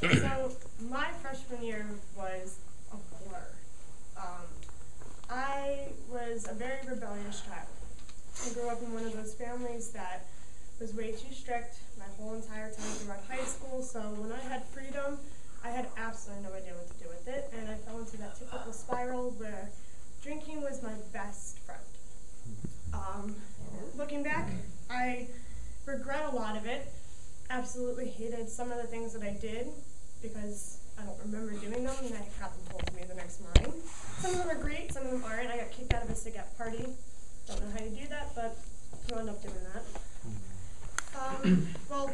So my freshman year was a blur. I was a very rebellious child. I grew up in one of those families that was way too strict my whole entire time throughout high school, so when I had freedom, I had absolutely no idea what to do with it, and I fell into that typical spiral where drinking was my best friend. Looking back, I regret a lot of it. Absolutely hated some of the things that I did because I don't remember doing them and I got them told to me the next morning. Some of them are great, some of them aren't. I got kicked out of a cigarette party. Don't know how you do that, but you end up doing that. Well,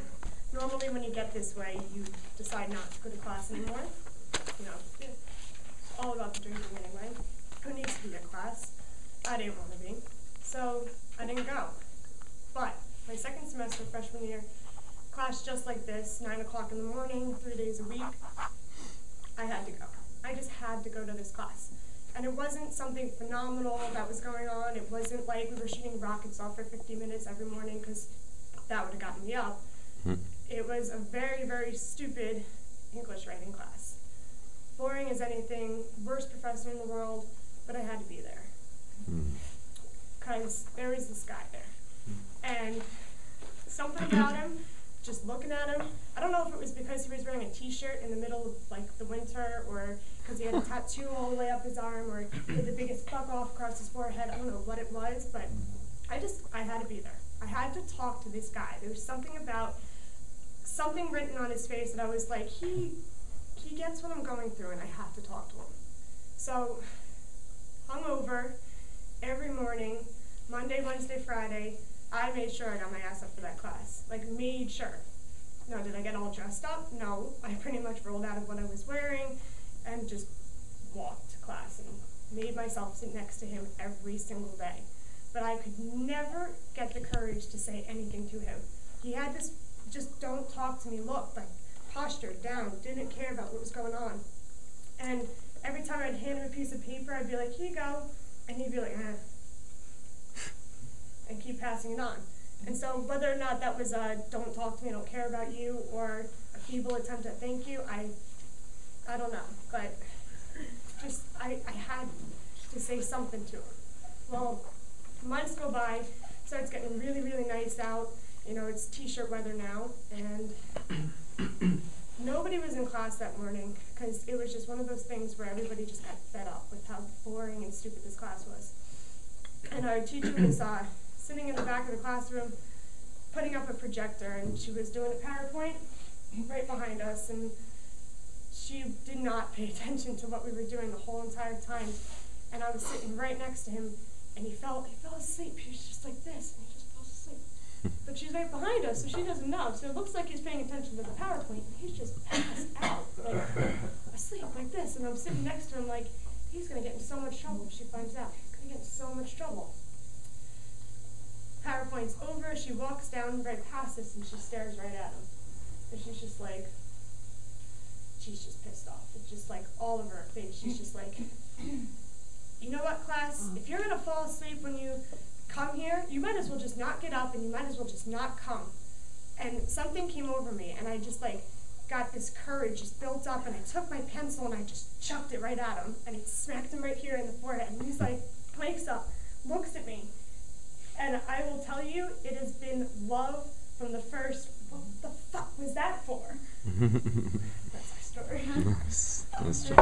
normally when you get this way, you decide not to go to class anymore. You know, it's all about the drinking anyway. Who needs to be at class? I didn't want to be, so I didn't go. But my second semester, freshman year, class just like this, 9 o'clock in the morning, 3 days a week, I had to go. I just had to go to this class. And it wasn't something phenomenal that was going on. It wasn't like we were shooting rockets off for 50 minutes every morning, because that would have gotten me up. It was a very, very stupid English writing class. Boring as anything, worst professor in the world, but I had to be there. Because there was this guy there. And something about him, just looking at him, I don't know if it was because he was wearing a t-shirt in the middle of like the winter, or because he had a tattoo all the way up his arm, or he had the biggest fuck off across his forehead. I don't know what it was, but I had to be there. I had to talk to this guy. There was something about, something written on his face that I was like, he gets what I'm going through and I have to talk to him. So, hungover, every morning, Monday, Wednesday, Friday, I made sure I got my ass up for that class. Like, made sure. Now, did I get all dressed up? No. I pretty much rolled out of what I was wearing and just walked to class and made myself sit next to him every single day. But I could never get the courage to say anything to him. He had this just don't talk to me look, like postured down, didn't care about what was going on. And every time I'd hand him a piece of paper, I'd be like, here you go. And he'd be like, and keep passing it on. And so whether or not that was a don't talk to me, I don't care about you, or a feeble attempt at thank you, I don't know. But just, I had to say something to him. Well, months go by, starts getting really, really nice out. You know, it's t-shirt weather now, and nobody was in class that morning because it was just one of those things where everybody just got fed up with how boring and stupid this class was. And our teacher was sitting in the back of the classroom, putting up a projector, and she was doing a PowerPoint right behind us, and she did not pay attention to what we were doing the whole entire time. And I was sitting right next to him, and he fell asleep. He was just like this, and he just fell asleep. But she's right behind us, so she doesn't know. So it looks like he's paying attention to the PowerPoint, and he's just passed out, like asleep like this. And I'm sitting next to him like, he's going to get in so much trouble if she finds out. He's going to get in so much trouble. PowerPoint's over, she walks down right past us, and she stares right at him. And she's just like, she's just pissed off. It's just like all over her face. She's just like, you know what, class? If you're going to fall asleep when you come here, you might as well just not get up, and you might as well just not come. And something came over me, and I just like got this courage just built up, and I took my pencil and I just chucked it right at him, and it smacked him right here in the forehead. And he's like, wakes up, looks at me, and I will tell you, it has been love from the first, what the fuck was that for? That's our story. Nice. That's true.